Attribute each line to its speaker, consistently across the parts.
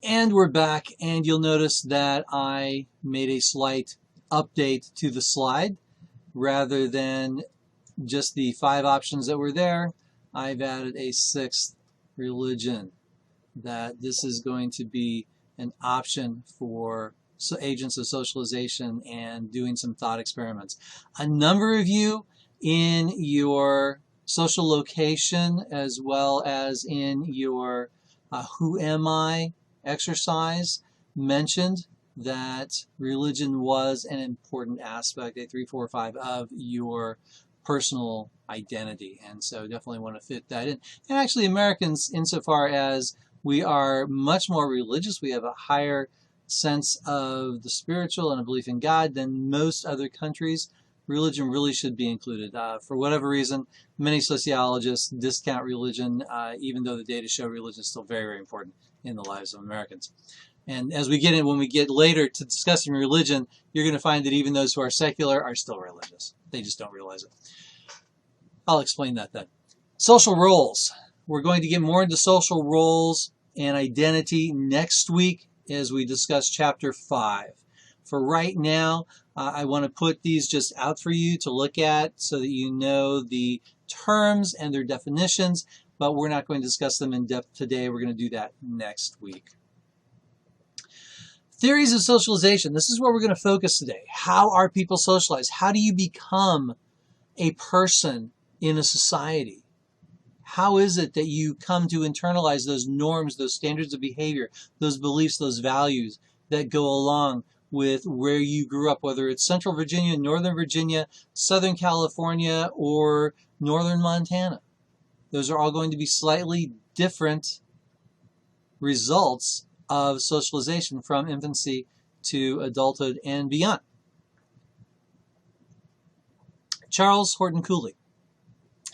Speaker 1: And we're back, and you'll notice that I made a slight update to the slide. Rather than just the 5 options that were there, I've added a 6th religion, that this is going to be an option for agents of socialization and doing some thought experiments. A number of you in your social location, as well as in your Who Am I exercise, mentioned that religion was an important aspect, a 3, 4, 5, of your personal identity. And so definitely want to fit that in. And actually Americans, insofar as we are much more religious, we have a higher sense of the spiritual and a belief in God than most other countries, religion really should be included. For whatever reason, many sociologists discount religion, even though the data show religion is still very, very important in the lives of Americans. And as we get in, when we get later to discussing religion, you're going to find that even those who are secular are still religious. They just don't realize it. I'll explain that then. Social roles. We're going to get more into social roles and identity next week as we discuss chapter 5. For right now, I want to put these just out for you to look at so that you know the terms and their definitions, but we're not going to discuss them in depth today. We're going to do that next week. Theories of socialization. This is where we're going to focus today. How are people socialized? How do you become a person in a society? How is it that you come to internalize those norms, those standards of behavior, those beliefs, those values that go along with where you grew up, whether it's Central Virginia, Northern Virginia, Southern California, or Northern Montana? Those are all going to be slightly different results of socialization from infancy to adulthood and beyond. Charles Horton Cooley.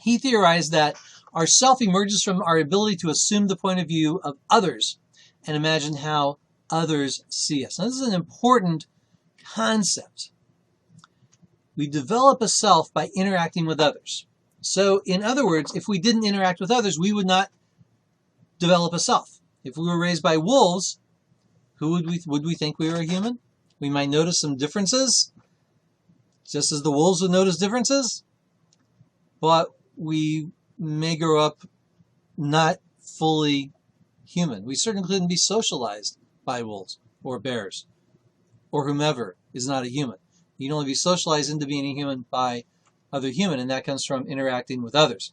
Speaker 1: He theorized that our self emerges from our ability to assume the point of view of others and imagine how others see us. Now, this is an important concept. We develop a self by interacting with others. So, in other words, if we didn't interact with others, we would not develop a self. If we were raised by wolves, would we think we were a human? We might notice some differences, just as the wolves would notice differences, but we may grow up not fully human. We certainly couldn't be socialized by wolves or bears or whomever is not a human. You can only be socialized into being a human by other human, and that comes from interacting with others.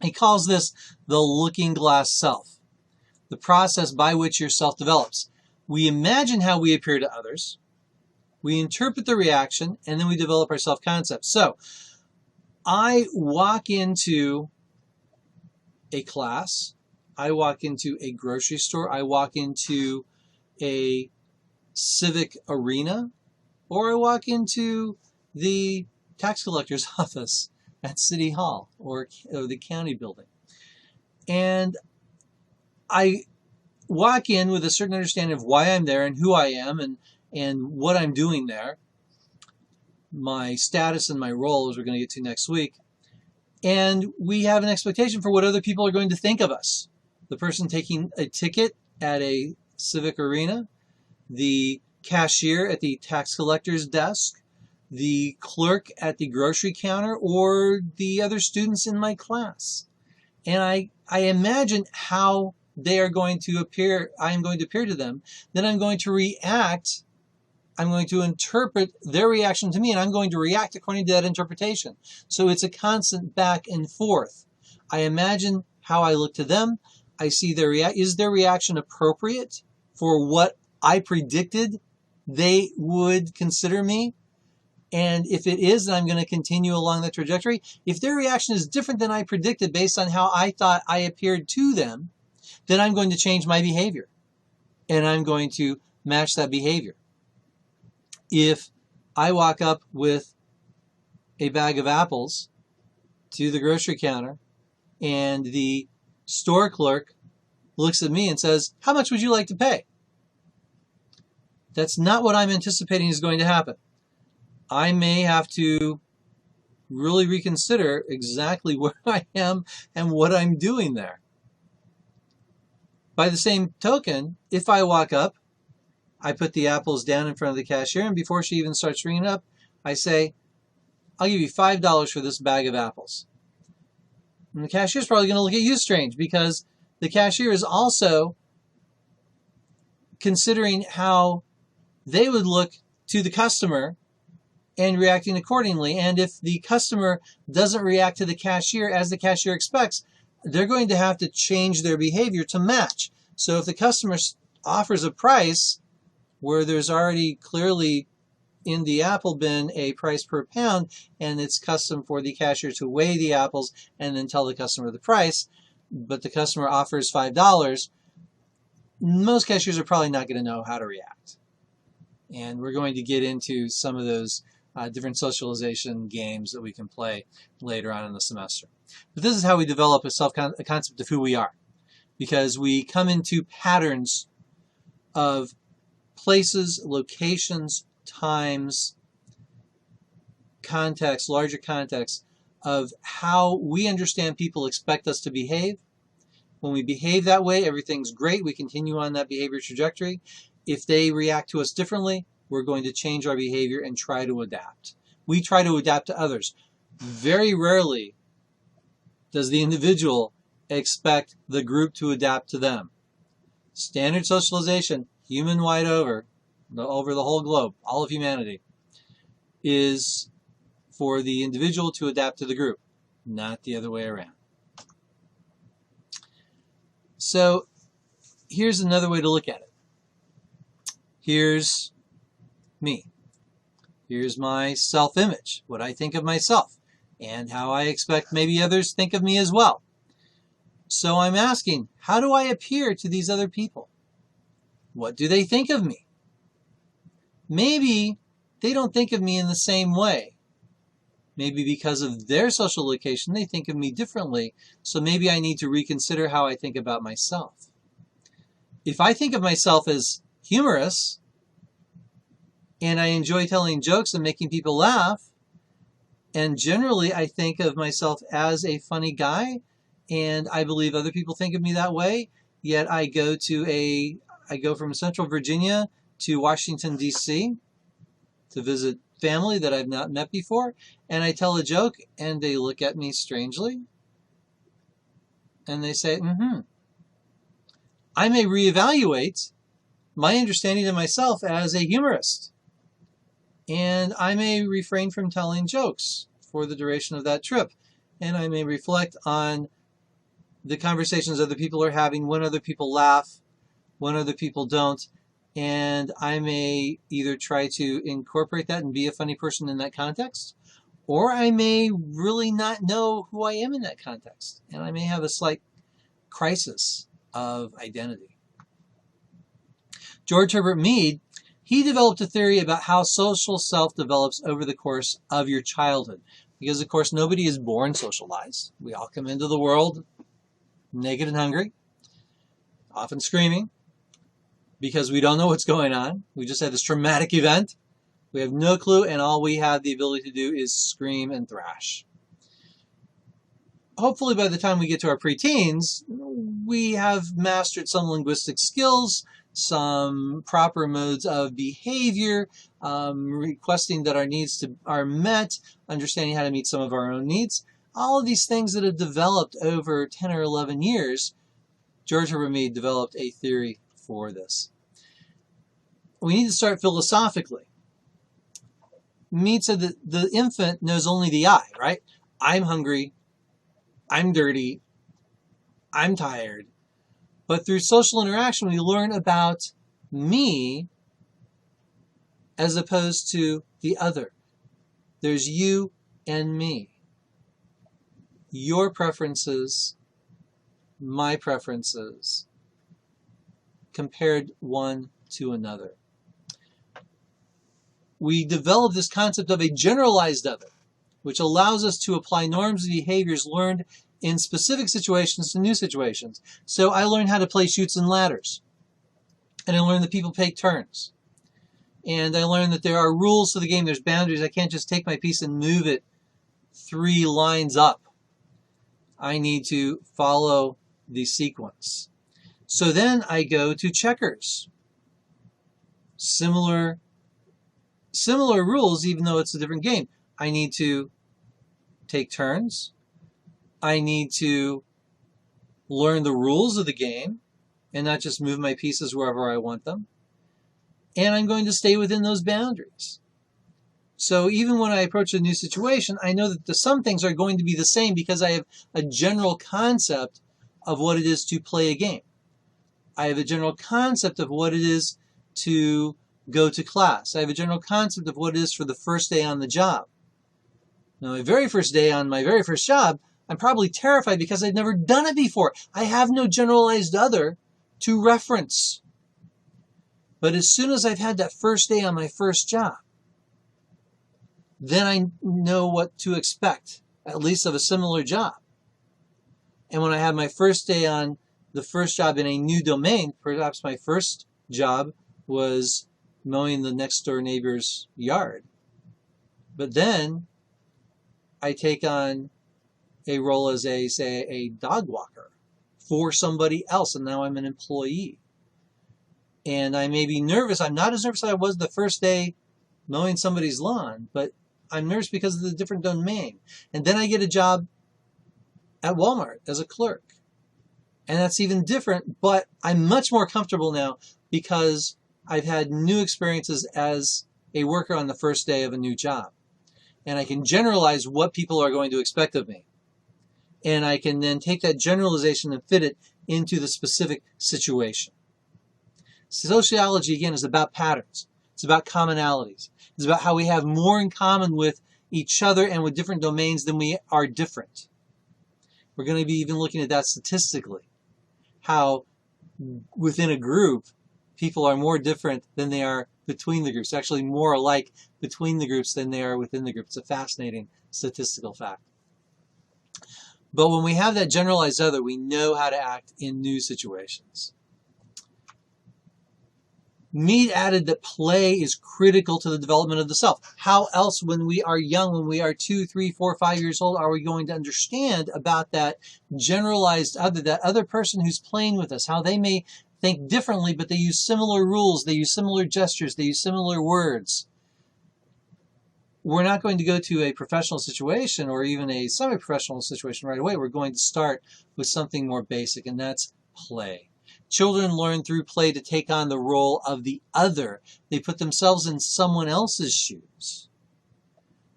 Speaker 1: He calls this the looking glass self, the process by which your self develops. We imagine how we appear to others, we interpret the reaction, and then we develop our self-concept. So, I walk into a class, I walk into a grocery store, I walk into a civic arena, or I walk into the tax collector's office at City Hall or the county building. And I walk in with a certain understanding of why I'm there and who I am and what I'm doing there, my status and my role, as we're going to get to next week. And we have an expectation for what other people are going to think of us. The person taking a ticket at a civic arena, the cashier at the tax collector's desk, the clerk at the grocery counter, or the other students in my class. And I imagine how they are going to appear, I am going to appear to them, then I'm going to react, I'm going to interpret their reaction to me, and I'm going to react according to that interpretation. So it's a constant back and forth. I imagine how I look to them, I see their is their reaction appropriate for what I predicted they would consider me? And if it is, then I'm going to continue along that trajectory. If their reaction is different than I predicted based on how I thought I appeared to them, then I'm going to change my behavior. And I'm going to match that behavior. If I walk up with a bag of apples to the grocery counter and the store clerk looks at me and says, "How much would you like to pay?" That's not what I'm anticipating is going to happen. I may have to really reconsider exactly where I am and what I'm doing there. By the same token, if I walk up, I put the apples down in front of the cashier, and before she even starts ringing up, I say, I'll give you $5 for this bag of apples. And the cashier's probably going to look at you strange, because the cashier is also considering how they would look to the customer and reacting accordingly. And if the customer doesn't react to the cashier as the cashier expects, they're going to have to change their behavior to match. So if the customer offers a price where there's already clearly in the apple bin a price per pound, and it's custom for the cashier to weigh the apples and then tell the customer the price, but the customer offers $5, most cashiers are probably not going to know how to react. And we're going to get into some of those different socialization games that we can play later on in the semester. But this is how we develop a concept of who we are, because we come into patterns of places, locations, times, context, larger context of how we understand people expect us to behave. When we behave that way, everything's great. We continue on that behavior trajectory. If they react to us differently, we're going to change our behavior and try to adapt. We try to adapt to others. Very rarely does the individual expect the group to adapt to them. Standard socialization, human-wide over the whole globe, all of humanity, is for the individual to adapt to the group, not the other way around. So here's another way to look at it. Here's me. Here's my self-image, what I think of myself, and how I expect maybe others think of me as well. So I'm asking, how do I appear to these other people? What do they think of me? Maybe they don't think of me in the same way. Maybe because of their social location, they think of me differently. So maybe I need to reconsider how I think about myself. If I think of myself as humorous, and I enjoy telling jokes and making people laugh, and generally I think of myself as a funny guy, and I believe other people think of me that way, yet I go from Central Virginia to Washington, D.C. to visit family that I've not met before, and I tell a joke, and they look at me strangely, and they say, I may reevaluate my understanding of myself as a humorist, and I may refrain from telling jokes for the duration of that trip, and I may reflect on the conversations other people are having, when other people laugh, when other people don't, and I may either try to incorporate that and be a funny person in that context, or I may really not know who I am in that context, and I may have a slight crisis of identity. George Herbert Mead, he developed a theory about how social self develops over the course of your childhood, because of course nobody is born socialized. We all come into the world naked and hungry, often screaming, because we don't know what's going on. We just had this traumatic event. We have no clue, and all we have the ability to do is scream and thrash. Hopefully by the time we get to our preteens, we have mastered some linguistic skills, some proper modes of behavior, requesting that our needs are met, understanding how to meet some of our own needs. All of these things that have developed over 10 or 11 years, George Herbert Mead developed a theory for this. We need to start philosophically. Mead said that the infant knows only the I, right? I'm hungry, I'm dirty, I'm tired. But through social interaction, we learn about me as opposed to the other. There's you and me. Your preferences, my preferences, compared one to another. We develop this concept of a generalized other, which allows us to apply norms and behaviors learned in specific situations to new situations. So I learned how to play chutes and ladders. And I learned that people take turns. And I learned that there are rules to the game. There's boundaries. I can't just take my piece and move it 3 lines up. I need to follow the sequence. So then I go to checkers. Similar rules, even though it's a different game. I need to take turns. I need to learn the rules of the game and not just move my pieces wherever I want them. And I'm going to stay within those boundaries. So even when I approach a new situation, I know that some things are going to be the same because I have a general concept of what it is to play a game. I have a general concept of what it is to go to class. I have a general concept of what it is for the first day on the job. Now, my very first day on my very first job, I'm probably terrified because I've never done it before. I have no generalized other to reference. But as soon as I've had that first day on my first job, then I know what to expect, at least of a similar job. And when I have my first day on the first job in a new domain, perhaps my first job was mowing the next door neighbor's yard. But then I take on a role as a dog walker for somebody else, and now I'm an employee. And I may be nervous. I'm not as nervous as I was the first day mowing somebody's lawn, but I'm nervous because of the different domain. And then I get a job at Walmart as a clerk. And that's even different, but I'm much more comfortable now because I've had new experiences as a worker on the first day of a new job. And I can generalize what people are going to expect of me. And I can then take that generalization and fit it into the specific situation. Sociology, again, is about patterns. It's about commonalities. It's about how we have more in common with each other and with different domains than we are different. We're going to be even looking at that statistically. How within a group, people are more different than they are between the groups. Actually, more alike between the groups than they are within the group. It's a fascinating statistical fact. But when we have that generalized other, we know how to act in new situations. Mead added that play is critical to the development of the self. How else, when we are young, when we are 2, 3, 4, 5 years old, are we going to understand about that generalized other, that other person who's playing with us, how they may think differently, but they use similar rules, they use similar gestures, they use similar words. We're not going to go to a professional situation or even a semi-professional situation right away. We're going to start with something more basic, and that's play. Children learn through play to take on the role of the other. They put themselves in someone else's shoes.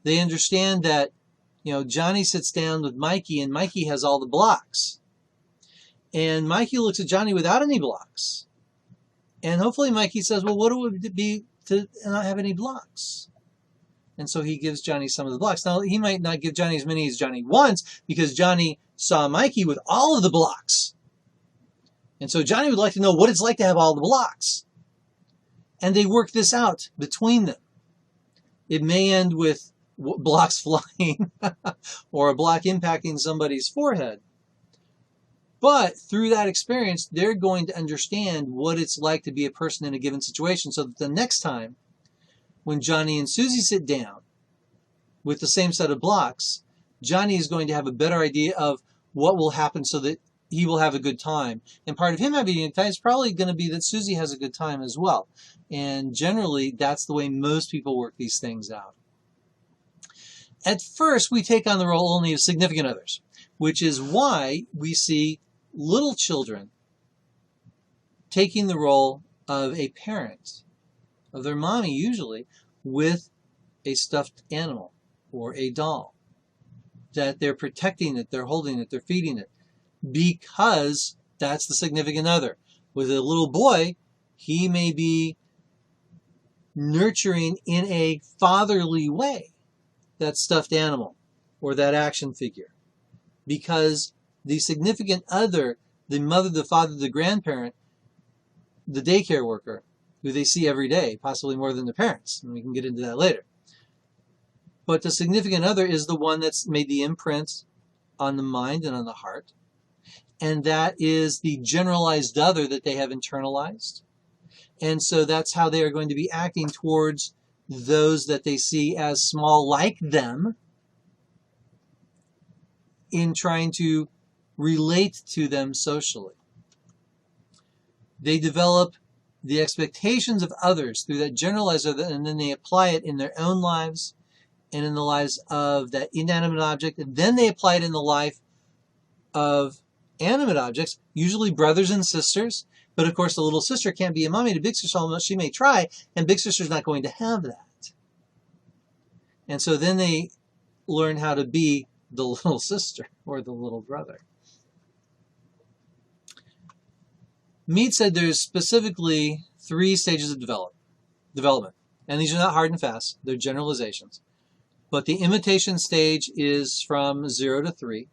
Speaker 1: They understand that, Johnny sits down with Mikey, and Mikey has all the blocks. And Mikey looks at Johnny without any blocks. And hopefully Mikey says, well, what would it be to not have any blocks? And so he gives Johnny some of the blocks. Now, he might not give Johnny as many as Johnny wants because Johnny saw Mikey with all of the blocks. And so Johnny would like to know what it's like to have all the blocks. And they work this out between them. It may end with blocks flying or a block impacting somebody's forehead. But through that experience, they're going to understand what it's like to be a person in a given situation so that the next time when Johnny and Susie sit down with the same set of blocks, Johnny is going to have a better idea of what will happen so that he will have a good time. And part of him having a good time is probably going to be that Susie has a good time as well. And generally, that's the way most people work these things out. At first, we take on the role only of significant others, which is why we see little children taking the role of a parent, of their mommy usually, with a stuffed animal or a doll. That they're protecting it, they're holding it, they're feeding it. Because that's the significant other. With a little boy, he may be nurturing in a fatherly way that stuffed animal or that action figure. Because the significant other, the mother, the father, the grandparent, the daycare worker, who they see every day, possibly more than their parents, and we can get into that later. But the significant other is the one that's made the imprint on the mind and on the heart. And that is the generalized other that they have internalized. And so that's how they are going to be acting towards those that they see as small like them in trying to relate to them socially. They develop the expectations of others through that generalized other, and then they apply it in their own lives and in the lives of that inanimate object, and then they apply it in the life of animate objects, usually brothers and sisters. But of course, the little sister can't be a mommy to big sister, although she may try, and big sister's not going to have that. And so then they learn how to be the little sister or the little brother. Mead said there's specifically 3 stages of development. And these are not hard and fast. They're generalizations. But the imitation stage is from 0 to 3.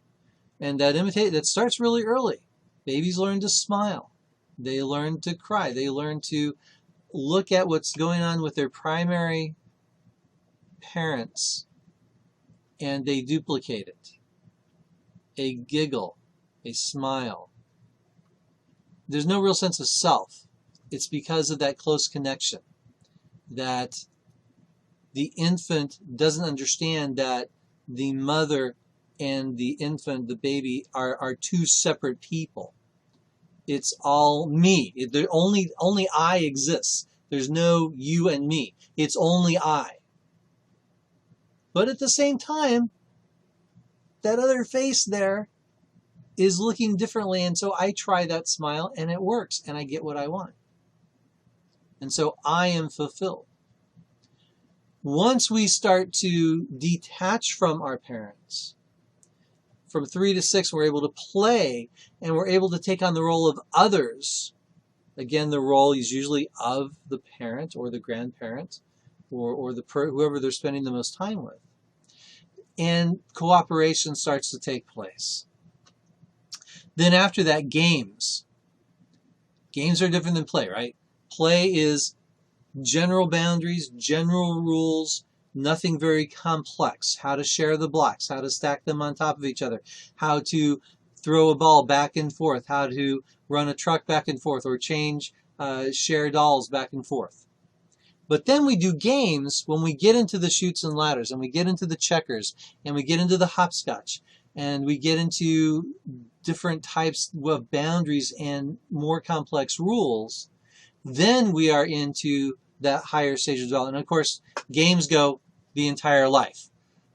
Speaker 1: And that starts really early. Babies learn to smile. They learn to cry. They learn to look at what's going on with their primary parents, and they duplicate it. A giggle, a smile. There's no real sense of self. It's because of that close connection that the infant doesn't understand that the mother and the infant, the baby, are 2 separate people. It's all me. Only I exists. There's no you and me. It's only I. But at the same time, that other face there is looking differently, and so I try that smile, and it works, and I get what I want. And so I am fulfilled. Once we start to detach from our parents, from 3 to 6, we're able to play, and we're able to take on the role of others. Again, the role is usually of the parent or the grandparent or whoever they're spending the most time with. And cooperation starts to take place. Then after that, games. Games are different than play, right? Play is general boundaries, general rules, nothing very complex. How to share the blocks, how to stack them on top of each other, how to throw a ball back and forth, how to run a truck back and forth, or change share dolls back and forth. But then we do games when we get into the chutes and ladders, and we get into the checkers, and we get into the hopscotch, and we get into different types of boundaries and more complex rules. Then we are into that higher stage of development. And of course, games go the entire life.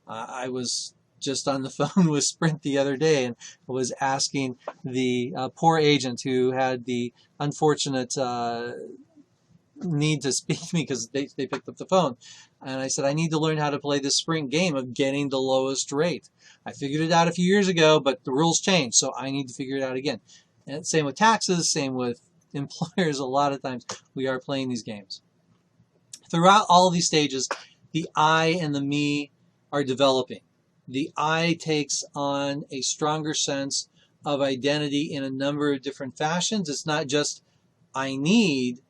Speaker 1: I was just on the phone with Sprint the other day and was asking the poor agent who had the unfortunate need to speak to me because they picked up the phone. And I said, I need to learn how to play this Sprint game of getting the lowest rate. I figured it out a few years ago, but the rules changed, so I need to figure it out again. And same with taxes, same with employers. A lot of times we are playing these games. Throughout all of these stages, the I and the me are developing. The I takes on a stronger sense of identity in a number of different fashions. It's not just I need,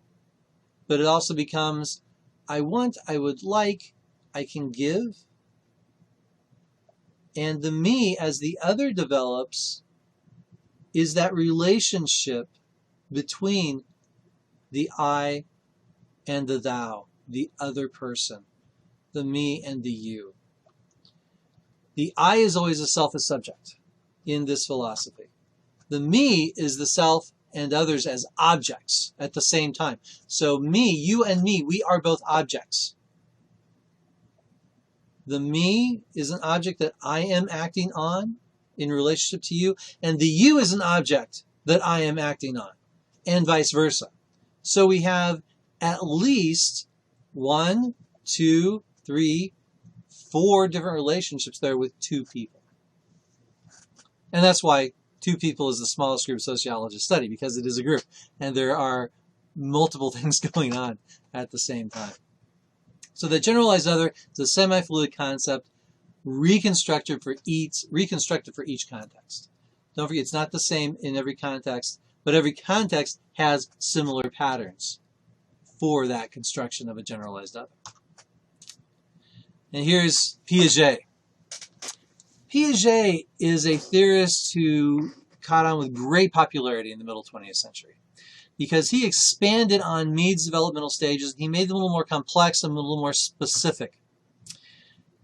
Speaker 1: but it also becomes I want, I would like, I can give. And the me, as the other develops, is that relationship between the I and the thou, the other person, the me and the you. The I is always a self as subject in this philosophy. The me is the self and others as objects at the same time. So me, you and me, we are both objects. The me is an object that I am acting on in relationship to you, and the you is an object that I am acting on, and vice versa. So we have at least 1, 2, 3, 4 different relationships there with 2 people. And that's why 2 people is the smallest group sociologists study, because it is a group, and there are multiple things going on at the same time. So the generalized other is a semi-fluid concept reconstructed for each context. Don't forget, it's not the same in every context, but every context has similar patterns for that construction of a generalized other. And here's Piaget. Piaget is a theorist who caught on with great popularity in the middle 20th century because he expanded on Mead's developmental stages. He made them a little more complex and a little more specific.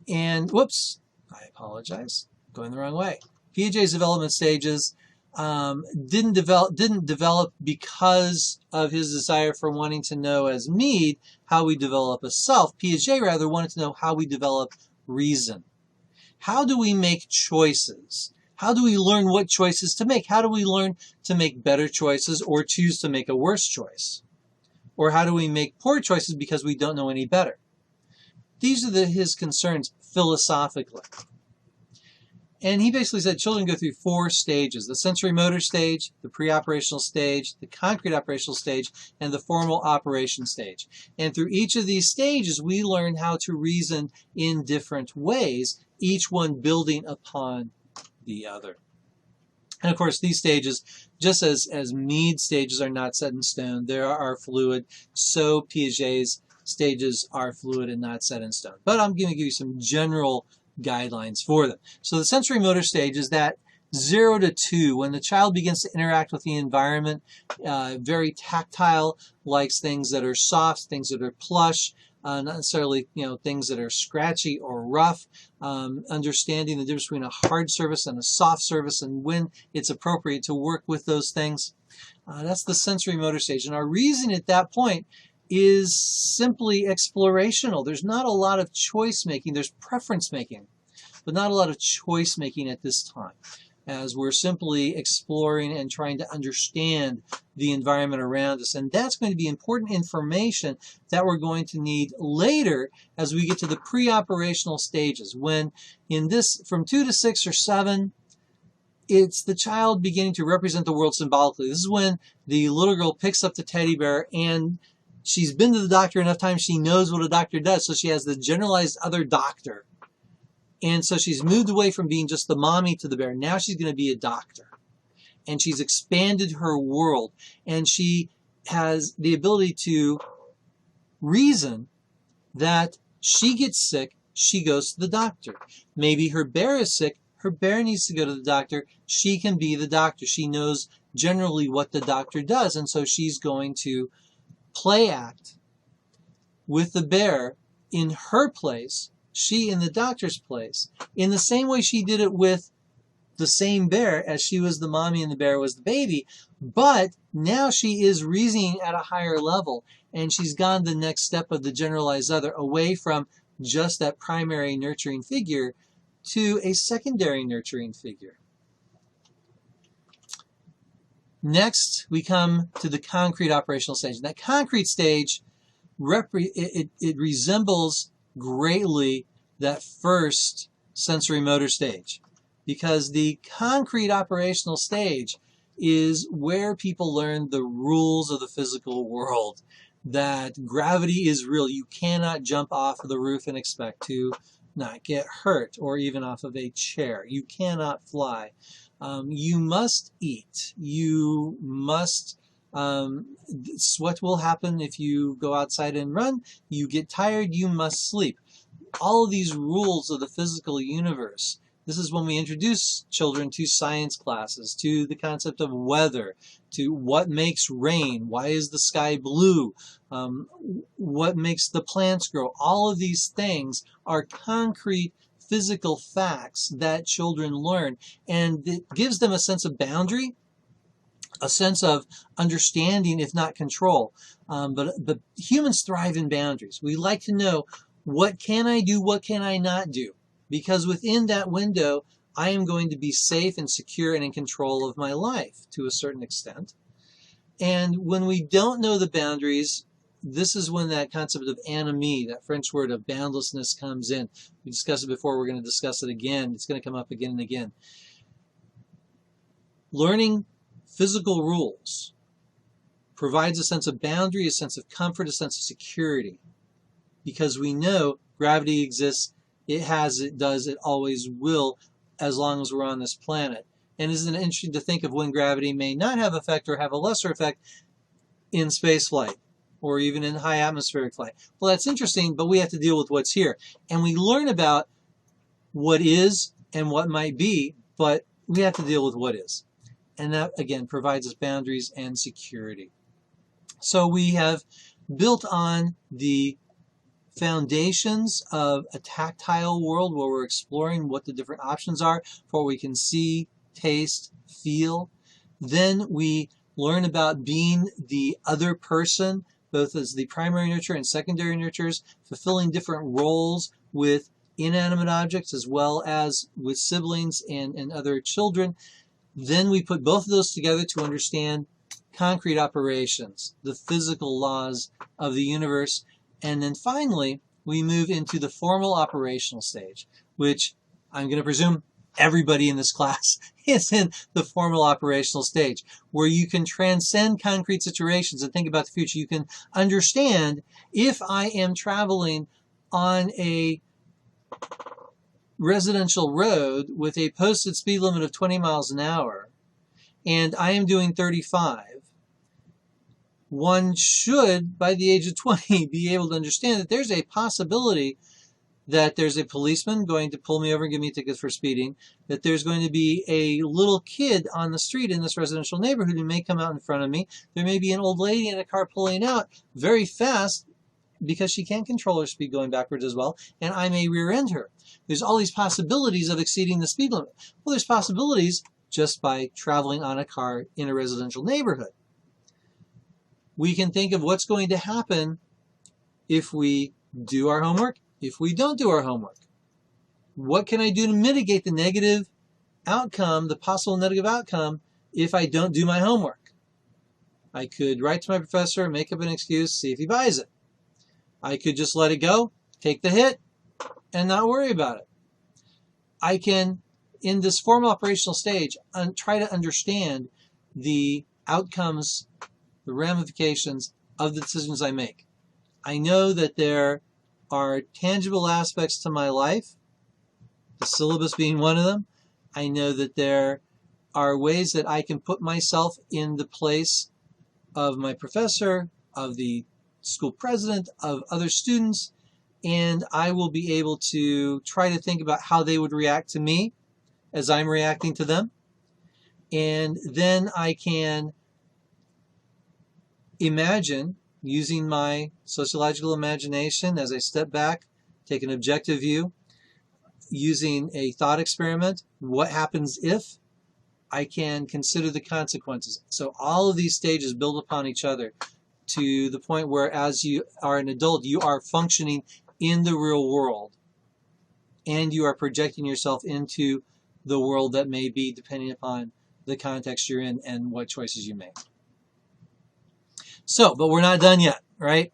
Speaker 1: And, whoops, I apologize, going the wrong way. Piaget's development stages didn't develop because of his desire for wanting to know, as Mead, how we develop a self. Piaget rather wanted to know how we develop reason. How do we make choices? How do we learn what choices to make? How do we learn to make better choices or choose to make a worse choice? Or how do we make poor choices because we don't know any better? These are his concerns philosophically. And he basically said children go through 4 stages: the sensory motor stage, the pre-operational stage, the concrete operational stage, and the formal operation stage. And through each of these stages, we learn how to reason in different ways, each one building upon the other. And of course, these stages, just as Mead's stages are not set in stone, they are fluid, so Piaget's stages are fluid and not set in stone. But I'm going to give you some general guidelines for them. So the sensory motor stage is that 0 to 2, when the child begins to interact with the environment, very tactile, likes things that are soft, things that are plush, not necessarily things that are scratchy or rough, understanding the difference between a hard surface and a soft surface and when it's appropriate to work with those things. That's the sensory motor stage. And our reason at that point is simply explorational. There's not a lot of choice making. There's preference making, but not a lot of choice making at this time, as we're simply exploring and trying to understand the environment around us. And that's going to be important information that we're going to need later as we get to the pre-operational stages, when in this, from 2 to 6 or 7, it's the child beginning to represent the world symbolically. This is when the little girl picks up the teddy bear, and she's been to the doctor enough times, she knows what a doctor does, so she has the generalized other doctor. And so she's moved away from being just the mommy to the bear. Now she's going to be a doctor. And she's expanded her world. And she has the ability to reason that she gets sick, she goes to the doctor. Maybe her bear is sick, her bear needs to go to the doctor, she can be the doctor. She knows generally what the doctor does, and so she's going to play act with the bear in her place, she in the doctor's place, in the same way she did it with the same bear as she was the mommy and the bear was the baby. But now she is reasoning at a higher level, and she's gone the next step of the generalized other, away from just that primary nurturing figure to a secondary nurturing figure. Next, we come to the concrete operational stage. And that concrete stage, it resembles greatly that first sensory motor stage, because the concrete operational stage is where people learn the rules of the physical world, that gravity is real. You cannot jump off of the roof and expect to not get hurt, or even off of a chair. You cannot fly. You must eat. You must, sweat will happen if you go outside and run. You get tired, you must sleep. All of these rules of the physical universe. This is when we introduce children to science classes, to the concept of weather, to what makes rain, why is the sky blue, what makes the plants grow. All of these things are concrete physical facts that children learn, and it gives them a sense of boundary, a sense of understanding, if not control. But humans thrive in boundaries. We like to know, what can I do, what can I not do? Because within that window, I am going to be safe and secure and in control of my life to a certain extent. And when we don't know the boundaries, this is when that concept of anomie, that French word of boundlessness, comes in. We discussed it before, we're going to discuss it again. It's going to come up again and again. Learning physical rules provides a sense of boundary, a sense of comfort, a sense of security. Because we know gravity exists, it has, it does, it always will, as long as we're on this planet. And isn't it interesting to think of when gravity may not have effect or have a lesser effect in space flight, or even in high atmospheric flight? Well, that's interesting, but we have to deal with what's here. And we learn about what is and what might be, but we have to deal with what is. And that, again, provides us boundaries and security. So we have built on the foundations of a tactile world where we're exploring what the different options are for what we can see, taste, feel. Then we learn about being the other person, both as the primary nurturer and secondary nurturers, fulfilling different roles with inanimate objects as well as with siblings and other children. Then we put both of those together to understand concrete operations, the physical laws of the universe. And then finally, we move into the formal operational stage, which I'm going to presume everybody in this class is in the formal operational stage, where you can transcend concrete situations and think about the future. You can understand, if I am traveling on a residential road with a posted speed limit of 20 miles an hour and I am doing 35, one should, by the age of 20, be able to understand that there's a possibility that there's a policeman going to pull me over and give me tickets for speeding, that there's going to be a little kid on the street in this residential neighborhood who may come out in front of me. There may be an old lady in a car pulling out very fast because she can't control her speed going backwards as well, and I may rear end her. There's all these possibilities of exceeding the speed limit. Well, there's possibilities just by traveling on a car in a residential neighborhood. We can think of what's going to happen if we do our homework, if we don't do our homework. What can I do to mitigate the negative outcome, the possible negative outcome, if I don't do my homework? I could write to my professor, make up an excuse, see if he buys it. I could just let it go, take the hit, and not worry about it. I can, in this formal operational stage, try to understand the outcomes, the ramifications of the decisions I make. I know that there are tangible aspects to my life, the syllabus being one of them. I know that there are ways that I can put myself in the place of my professor, of the school president, of other students, and I will be able to try to think about how they would react to me as I'm reacting to them. And then I can imagine, using my sociological imagination as I step back, take an objective view, using a thought experiment, what happens if I can consider the consequences. So all of these stages build upon each other to the point where, as you are an adult, you are functioning in the real world and you are projecting yourself into the world that may be, depending upon the context you're in and what choices you make. So, but we're not done yet, right?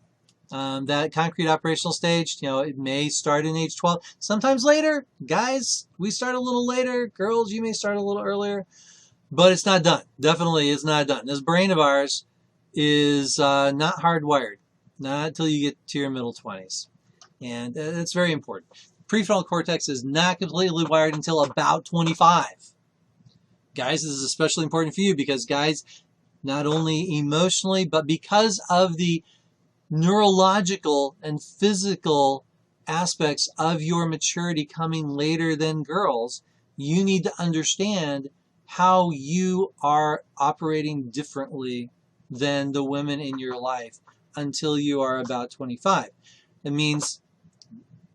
Speaker 1: That concrete operational stage, it may start in age 12. Sometimes later. Guys, we start a little later. Girls, you may start a little earlier. But it's not done. Definitely is not done. This brain of ours is not hardwired. Not until you get to your middle 20s. And it's very important. Prefrontal cortex is not completely wired until about 25. Guys, this is especially important for you because, guys, not only emotionally, but because of the neurological and physical aspects of your maturity coming later than girls, you need to understand how you are operating differently than the women in your life until you are about 25. It means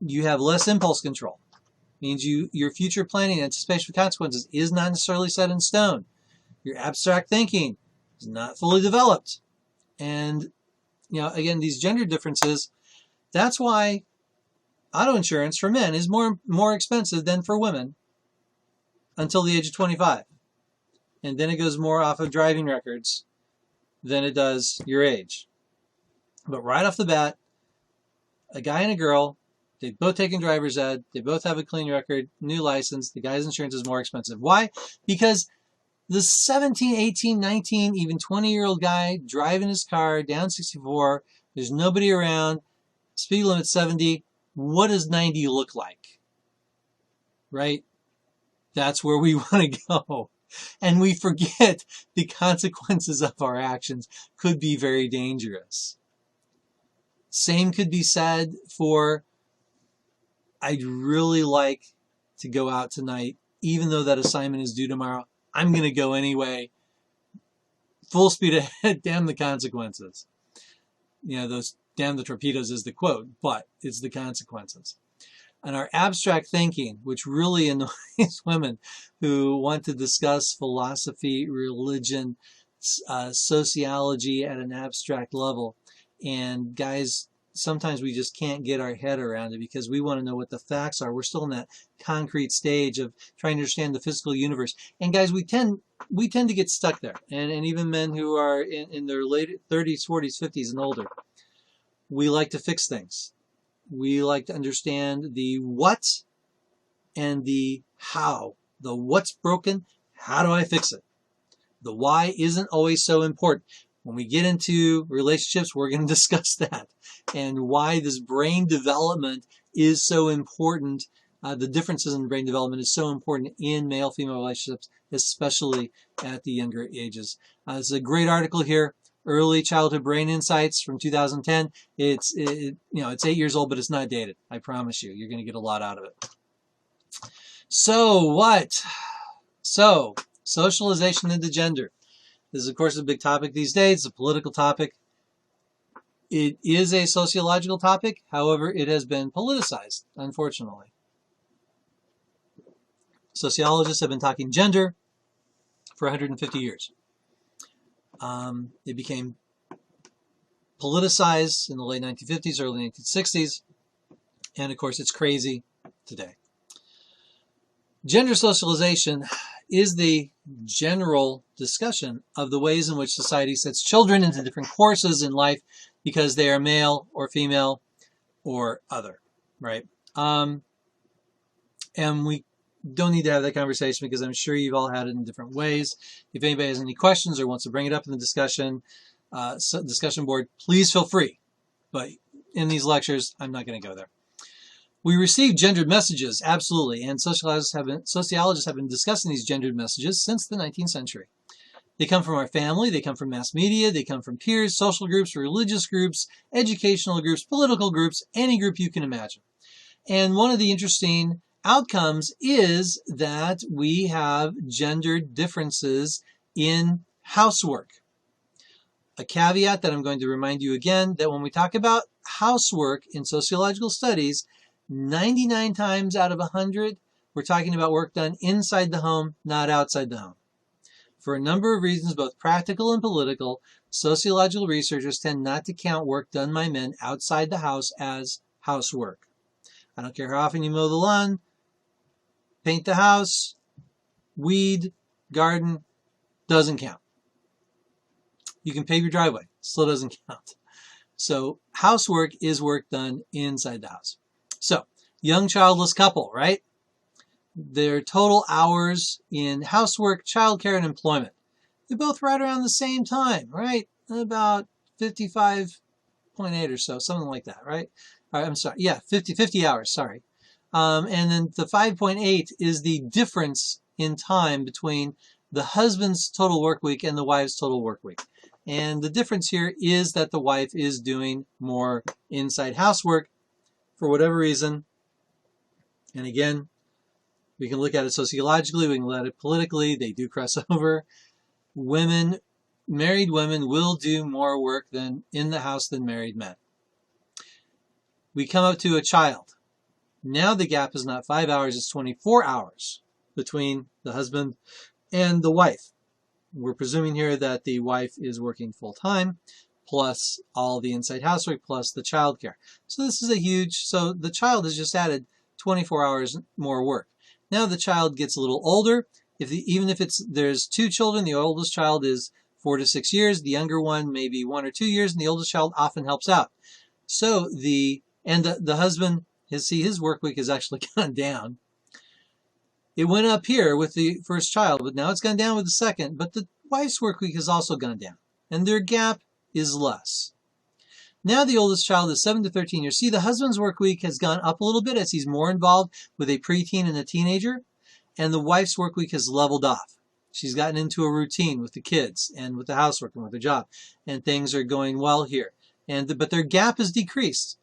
Speaker 1: you have less impulse control. It means your future planning and anticipation of consequences is not necessarily set in stone. Your abstract thinking is not fully developed. And, again, these gender differences, that's why auto insurance for men is more expensive than for women until the age of 25. And then it goes more off of driving records than it does your age. But right off the bat, a guy and a girl, they've both taken driver's ed, they both have a clean record, new license, the guy's insurance is more expensive. Why? Because the 17, 18, 19, even 20-year-old guy driving his car down 64, there's nobody around, speed limit 70, what does 90 look like? Right? That's where we want to go. And we forget the consequences of our actions could be very dangerous. Same could be said for, I'd really like to go out tonight, even though that assignment is due tomorrow. I'm going to go anyway. Full speed ahead, damn the consequences. Those damn the torpedoes is the quote, but it's the consequences. And our abstract thinking, which really annoys women who want to discuss philosophy, religion, sociology at an abstract level. And guys, sometimes we just can't get our head around it because we want to know what the facts are. We're still in that concrete stage of trying to understand the physical universe. And guys, we tend to get stuck there. And even men who are in their late 30s, 40s, 50s, and older, we like to fix things. We like to understand the what and the how. The what's broken, how do I fix it? The why isn't always so important. When we get into relationships, we're going to discuss that and why this brain development is so important. The differences in brain development is so important in male-female relationships, especially at the younger ages. This is a great article here. Early Childhood Brain Insights from 2010. It's 8 years old, but it's not dated. I promise you. You're going to get a lot out of it. So what? So socialization into gender. This is, of course, a big topic these days. It's a political topic. It is a sociological topic. However, it has been politicized, unfortunately. Sociologists have been talking gender for 150 years. It became politicized in the late 1950s, early 1960s, and of course it's crazy today. Gender socialization is the general discussion of the ways in which society sets children into different courses in life because they are male or female or other, right? And we don't need to have that conversation because I'm sure you've all had it in different ways. If anybody has any questions or wants to bring it up in the discussion board, please feel free. But in these lectures, I'm not going to go there. We receive gendered messages, absolutely, and sociologists have been discussing these gendered messages since the 19th century. They come from our family, they come from mass media, they come from peers, social groups, religious groups, educational groups, political groups, any group you can imagine. And one of the interesting outcomes is that we have gendered differences in housework. A caveat that I'm going to remind you again, that when we talk about housework in sociological studies, 99 times out of 100, we're talking about work done inside the home, not outside the home. For a number of reasons, both practical and political, sociological researchers tend not to count work done by men outside the house as housework. I don't care how often you mow the lawn, paint the house, weed, garden, doesn't count. You can pave your driveway, still doesn't count. So housework is work done inside the house. So, young childless couple, right? Their total hours in housework, childcare, and employment. They're both right around the same time, right? About 55.8 or so, something like that, right? All right, I'm sorry. Yeah, 50 hours, sorry. And then the 5.8 is the difference in time between the husband's total work week and the wife's total work week. And the difference here is that the wife is doing more inside housework for whatever reason. And again, we can look at it sociologically, we can look at it politically, they do cross over. Married women will do more work than in the house than married men. We come up to a child. Now the gap is not 5 hours, it's 24 hours between the husband and the wife. We're presuming here that the wife is working full-time, plus all the inside housework, plus the child care. So this is so the child has just added 24 hours more work. Now the child gets a little older. Even if there's two children, the oldest child is 4 to 6 years, the younger one maybe 1 or 2 years, and the oldest child often helps out. So the husband, his work week has actually gone down. It went up here with the first child, but now it's gone down with the second. But the wife's work week has also gone down, and their gap is less. Now the oldest child is 7 to 13 years. See, the husband's work week has gone up a little bit as he's more involved with a preteen and a teenager, and the wife's work week has leveled off. She's gotten into a routine with the kids and with the housework and with her job, and things are going well here. But their gap is decreased.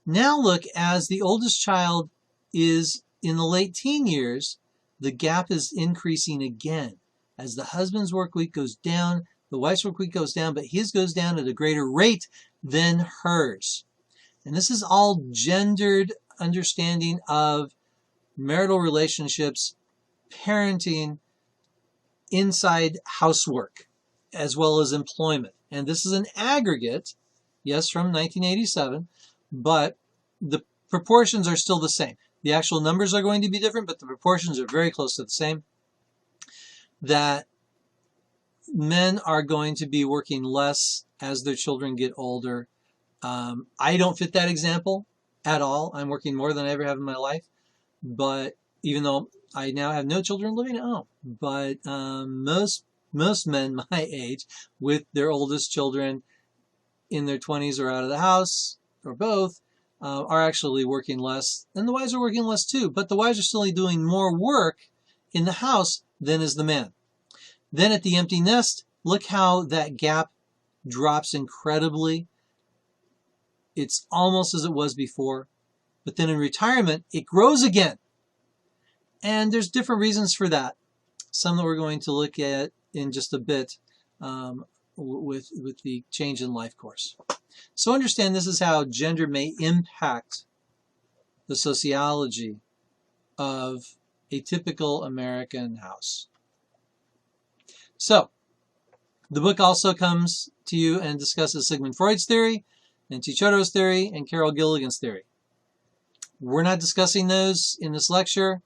Speaker 1: Now look, as the oldest child is in the late teen years, the gap is increasing again. As the husband's work week goes down, the wife's work week goes down, but his goes down at a greater rate than hers. And this is all gendered understanding of marital relationships, parenting, inside housework, as well as employment. And this is an aggregate, yes, from 1987, but the proportions are still the same. The actual numbers are going to be different, but the proportions are very close to the same. That men are going to be working less as their children get older. I don't fit that example at all. I'm working more than I ever have in my life, but even though I now have no children living at home, but most men my age with their oldest children in their 20s or out of the house or both are actually working less, and the wives are working less too, but the wives are still doing more work in the house than is the man. Then at the empty nest, look how that gap drops incredibly. It's almost as it was before, but then in retirement, it grows again. And there's different reasons for that. Some that we're going to look at in just a bit with the change in life course. So understand this is how gender may impact the sociology of a typical American house. So the book also comes to you and discusses Sigmund Freud's theory, Nancy Chodo's theory, and Carol Gilligan's theory. We're not discussing those in this lecture.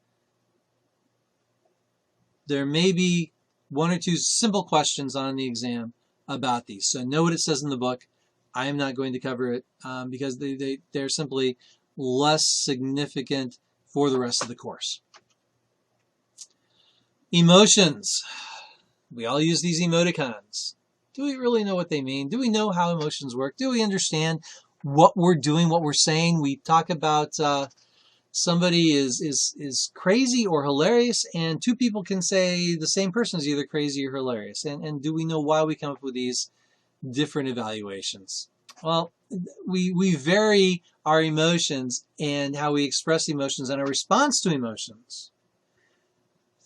Speaker 1: There may be one or two simple questions on the exam about these. So know what it says in the book. I am not going to cover it because they're simply less significant for the rest of the course. Emotions. We all use these emoticons. Do we really know what they mean? Do we know how emotions work? Do we understand what we're doing, what we're saying? We talk about somebody is crazy or hilarious, and two people can say the same person is either crazy or hilarious. And do we know why we come up with these different evaluations? Well, we vary our emotions and how we express emotions and our response to emotions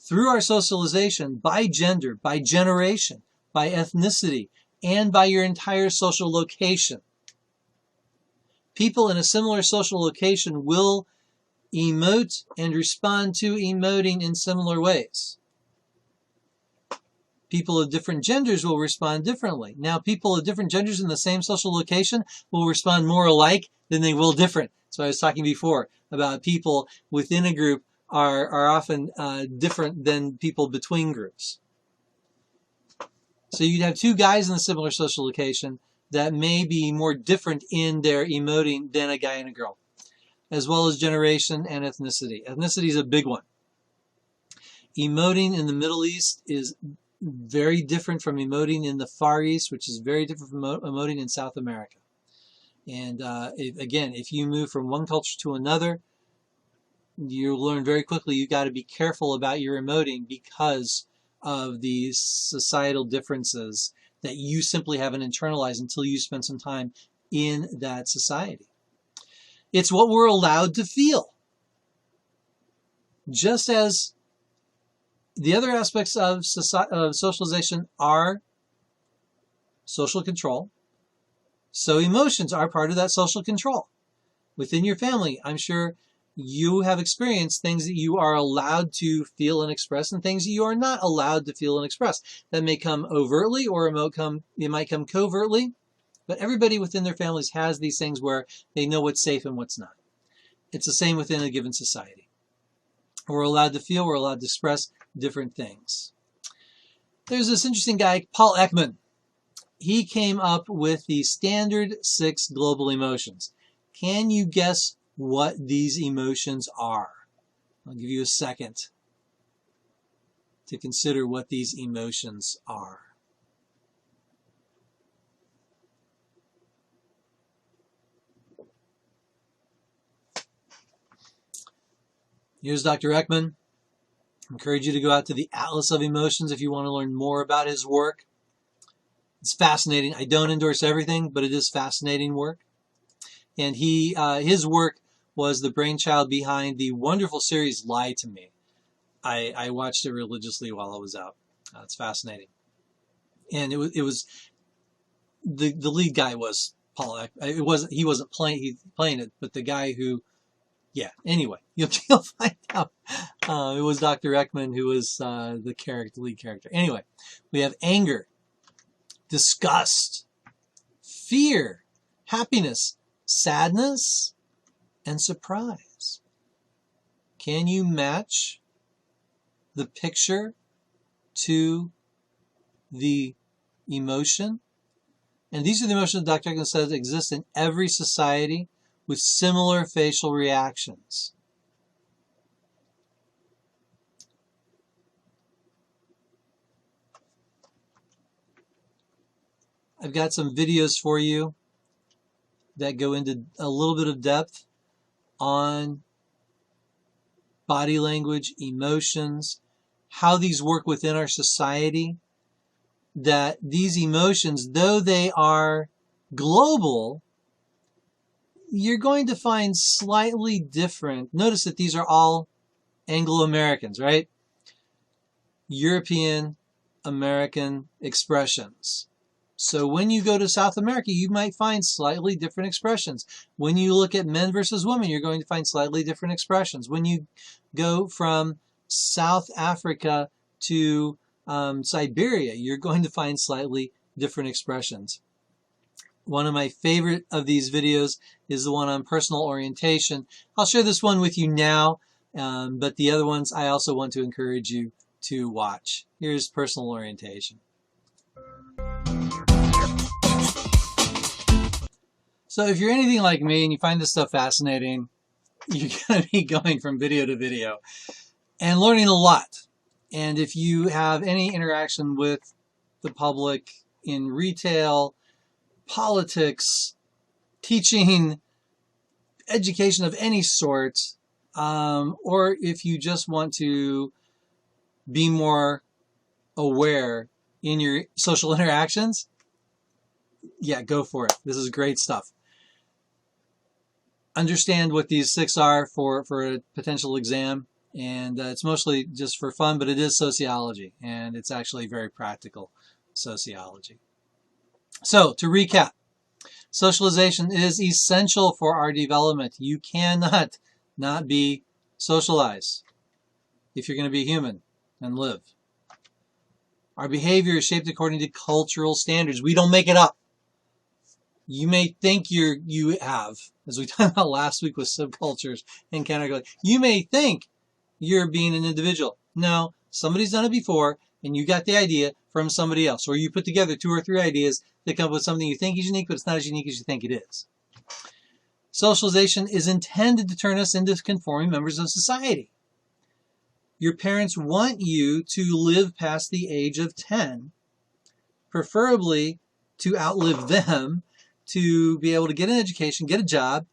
Speaker 1: through our socialization by gender, by generation, by ethnicity, and by your entire social location. People in a similar social location will emote and respond to emoting in similar ways. People of different genders will respond differently. Now, people of different genders in the same social location will respond more alike than they will different. So I was talking before about people within a group are often different than people between groups. So you'd have two guys in a similar social location that may be more different in their emoting than a guy and a girl, as well as generation and ethnicity. Ethnicity is a big one. Emoting in the Middle East is very different from emoting in the Far East, which is very different from emoting in South America. And again, if you move from one culture to another, you'll learn very quickly you got to be careful about your emoting because of these societal differences that you simply haven't internalized until you spend some time in that society. It's what we're allowed to feel. Just as the other aspects of socialization are social control, so emotions are part of that social control. Within your family, I'm sure you have experienced things that you are allowed to feel and express and things that you are not allowed to feel and express. That may come overtly or it might come covertly, but everybody within their families has these things where they know what's safe and what's not. It's the same within a given society. We're allowed to feel, we're allowed to express different things. There's this interesting guy, Paul Ekman. He came up with the standard 6 global emotions. Can you guess what these emotions are? I'll give you a second to consider what these emotions are. Here's Dr. Ekman. I encourage you to go out to the Atlas of Emotions if you want to learn more about his work. It's fascinating. I don't endorse everything, but it is fascinating work. And his work was the brainchild behind the wonderful series Lie to Me. I watched it religiously while I was out. It's fascinating. And it was the lead guy was Paul Ekman. He wasn't playing it, but the guy who Yeah, anyway, you'll find out. It was Dr. Ekman who was the lead character. Anyway, we have anger, disgust, fear, happiness, sadness, and surprise. Can you match the picture to the emotion? And these are the emotions Dr. Ekman says exist in every society with similar facial reactions. I've got some videos for you that go into a little bit of depth on body language, emotions, how these work within our society, that these emotions, though they are global, you're going to find slightly different. Notice that these are all Anglo-Americans, right? European American expressions. So when you go to South America, you might find slightly different expressions. When you look at men versus women, you're going to find slightly different expressions. When you go from South Africa to Siberia, you're going to find slightly different expressions. One of my favorite of these videos is the one on personal orientation. I'll share this one with you now, but the other ones I also want to encourage you to watch. Here's personal orientation. So if you're anything like me and you find this stuff fascinating, you're going to be going from video to video and learning a lot. And if you have any interaction with the public in retail, politics, teaching, education of any sort, or if you just want to be more aware in your social interactions, yeah, go for it. This is great stuff. Understand what these 6 are for a potential exam, and it's mostly just for fun, but it is sociology, and it's actually very practical sociology. So, to recap, socialization is essential for our development. You cannot not be socialized if you're going to be human and live. Our behavior is shaped according to cultural standards. We don't make it up. You may think you have, as we talked about last week with subcultures and counterculture, you may think you're being an individual. No, somebody's done it before, and you got the idea from somebody else. Or you put together 2 or 3 ideas that come up with something you think is unique, but it's not as unique as you think it is. Socialization is intended to turn us into conforming members of society. Your parents want you to live past the age of 10, preferably to outlive them, to be able to get an education, get a job,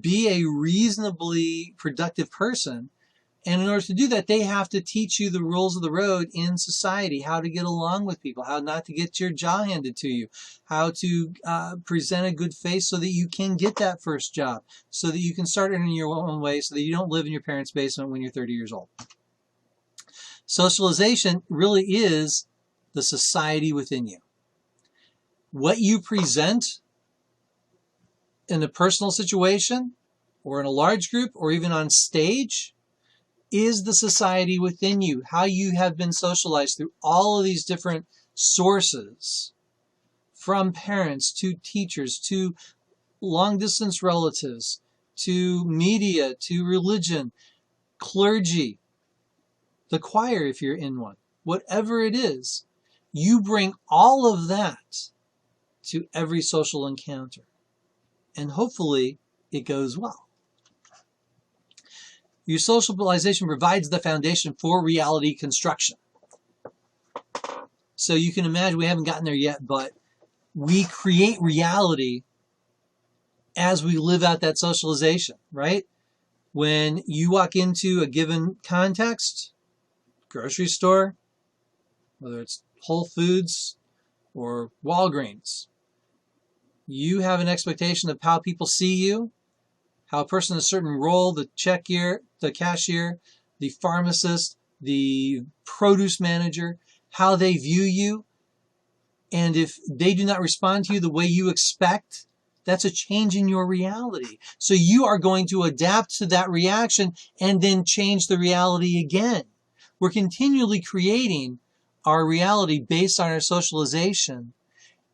Speaker 1: be a reasonably productive person. And in order to do that, they have to teach you the rules of the road in society, how to get along with people, how not to get your jaw handed to you, how to present a good face so that you can get that first job, so that you can start earning your own way, so that you don't live in your parents' basement when you're 30 years old. Socialization really is the society within you. What you present in a personal situation, or in a large group, or even on stage, is the society within you, how you have been socialized through all of these different sources, from parents to teachers to long-distance relatives to media to religion, clergy, the choir if you're in one. Whatever it is, you bring all of that to every social encounter. And hopefully it goes well. Your socialization provides the foundation for reality construction. So you can imagine, we haven't gotten there yet, but we create reality as we live out that socialization, right? When you walk into a given context, grocery store, whether it's Whole Foods or Walgreens, you have an expectation of how people see you, how a person in a certain role, the cashier, the pharmacist, the produce manager, how they view you. And if they do not respond to you the way you expect, That's a change in your reality. So you are going to adapt to that reaction and then change the reality again. We're continually creating our reality based on our socialization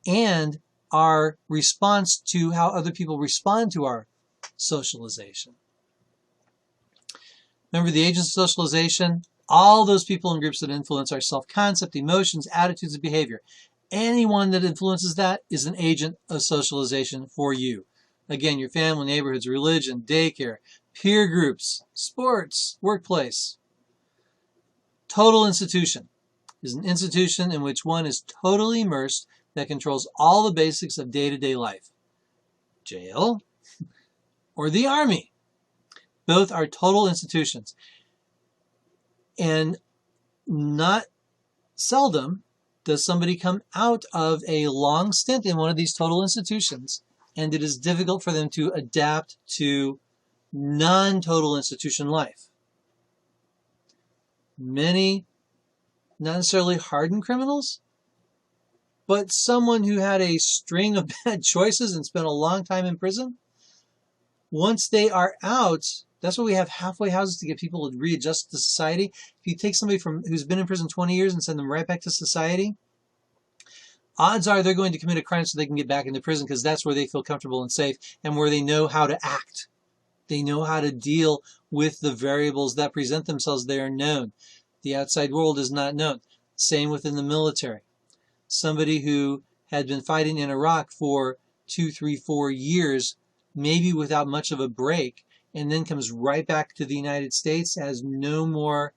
Speaker 1: and our response to how other people respond to our socialization. Remember the agents of socialization? All those people and groups that influence our self-concept, emotions, attitudes, and behavior. Anyone that influences that is an agent of socialization for you. Again, your family, neighborhoods, religion, daycare, peer groups, sports, workplace. Total institution is an institution in which one is totally immersed that controls all the basics of day-to-day life. Jail or the army. Both are total institutions. And not seldom does somebody come out of a long stint in one of these total institutions, and it is difficult for them to adapt to non-total institution life. Many, not necessarily hardened criminals, but someone who had a string of bad choices and spent a long time in prison, once they are out, that's why we have halfway houses to get people to readjust to society. If you take somebody who's been in prison 20 years and send them right back to society, odds are they're going to commit a crime so they can get back into prison because that's where they feel comfortable and safe and where they know how to act. They know how to deal with the variables that present themselves. They are known. The outside world is not known. Same within the military. Somebody who had been fighting in Iraq for 2, 3, 4 years, maybe without much of a break, and then comes right back to the United States, has no more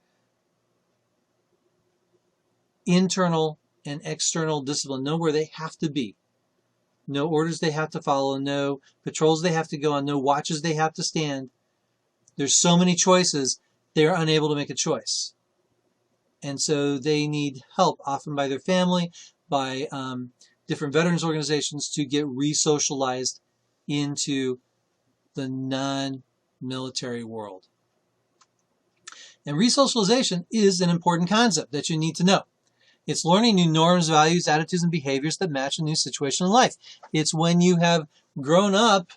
Speaker 1: internal and external discipline, know where they have to be, no orders they have to follow, no patrols they have to go on, no watches they have to stand. There's so many choices, they're unable to make a choice. And so they need help, often by their family, by different veterans organizations, to get re-socialized into the non-military world. And re-socialization is an important concept that you need to know. It's learning new norms, values, attitudes, and behaviors that match a new situation in life. It's when you have grown up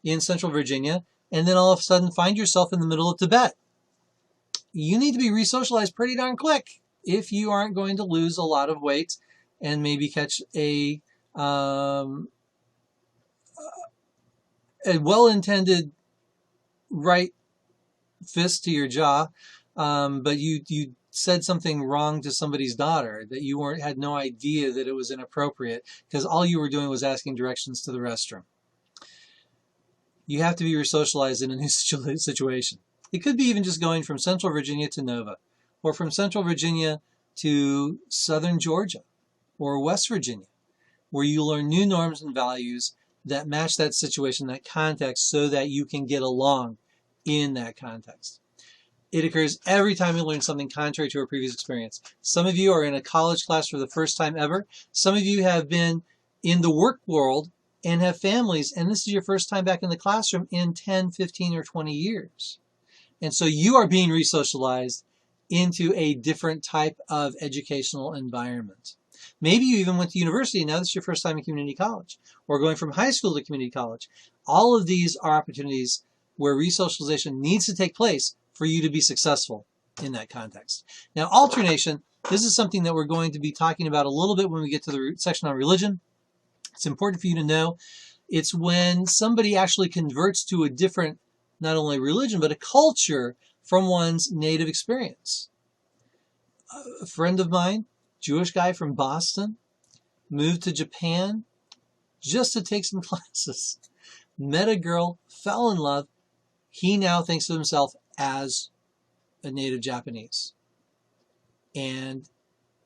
Speaker 1: in Central Virginia and then all of a sudden find yourself in the middle of Tibet. You need to be re-socialized pretty darn quick if you aren't going to lose a lot of weight and maybe catch a well-intended right fist to your jaw, but you said something wrong to somebody's daughter that you had no idea that it was inappropriate because all you were doing was asking directions to the restroom. You have to be re-socialized in a new situation. It could be even just going from Central Virginia to Nova, or from Central Virginia to Southern Georgia, or West Virginia, where you learn new norms and values that match that situation, that context, so that you can get along in that context. It occurs every time you learn something contrary to a previous experience. Some of you are in a college class for the first time ever. Some of you have been in the work world and have families, and this is your first time back in the classroom in 10, 15, or 20 years. And so you are being re-socialized into a different type of educational environment. Maybe you even went to university and now this is your first time in community college, or going from high school to community college. All of these are opportunities where re-socialization needs to take place for you to be successful in that context. Now, alternation, this is something that we're going to be talking about a little bit when we get to the section on religion. It's important for you to know. It's when somebody actually converts to a different, not only religion, but a culture from one's native experience. A friend of mine, Jewish guy from Boston, moved to Japan just to take some classes. Met a girl, fell in love. He now thinks of himself as a native Japanese. And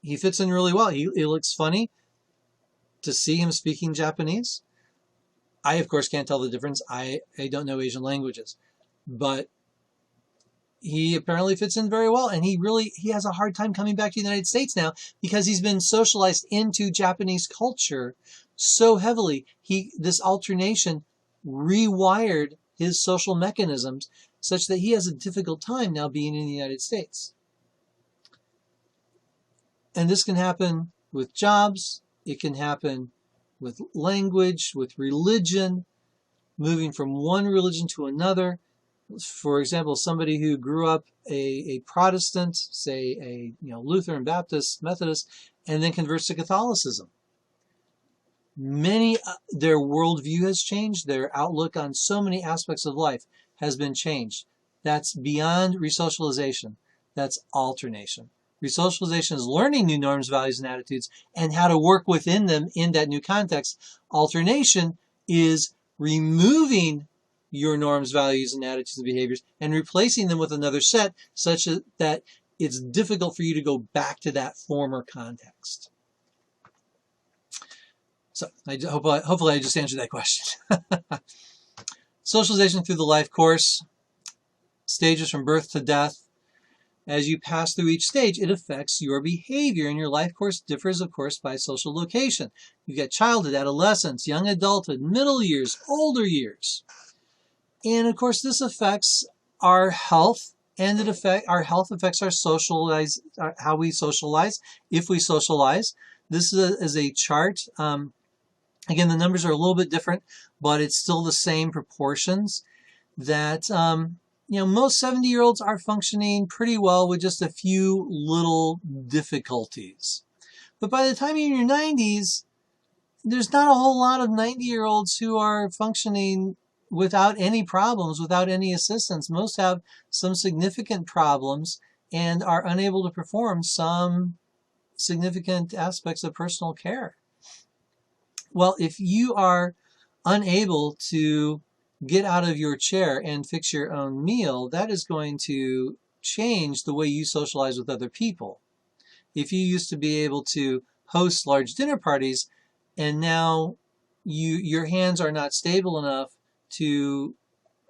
Speaker 1: he fits in really well. He looks funny to see him speaking Japanese. I, of course, can't tell the difference. I don't know Asian languages. But he apparently fits in very well. And he has a hard time coming back to the United States now because he's been socialized into Japanese culture so heavily. This alternation rewired his social mechanisms such that he has a difficult time now being in the United States. And this can happen with jobs. It can happen with language, with religion, moving from one religion to another. For example, somebody who grew up a Protestant, say a Lutheran, Baptist, Methodist, and then converts to Catholicism. Their worldview has changed. Their outlook on so many aspects of life has been changed. That's beyond resocialization. That's alternation. Resocialization is learning new norms, values, and attitudes and how to work within them in that new context. Alternation is removing your norms, values, and attitudes and behaviors and replacing them with another set such that it's difficult for you to go back to that former context. So hopefully I just answered that question. Socialization through the life course, stages from birth to death. As you pass through each stage, it affects your behavior, and your life course differs, of course, by social location. You've got childhood, adolescence, young adulthood, middle years, older years. And, of course, this affects our health, and our health affects our how we socialize, if we socialize. This is a chart. Again, the numbers are a little bit different, but it's still the same proportions that, most 70-year-olds are functioning pretty well with just a few little difficulties. But by the time you're in your 90s, there's not a whole lot of 90-year-olds who are functioning without any problems, without any assistance. Most have some significant problems and are unable to perform some significant aspects of personal care. Well, if you are unable to get out of your chair and fix your own meal, that is going to change the way you socialize with other people. If you used to be able to host large dinner parties and now your hands are not stable enough to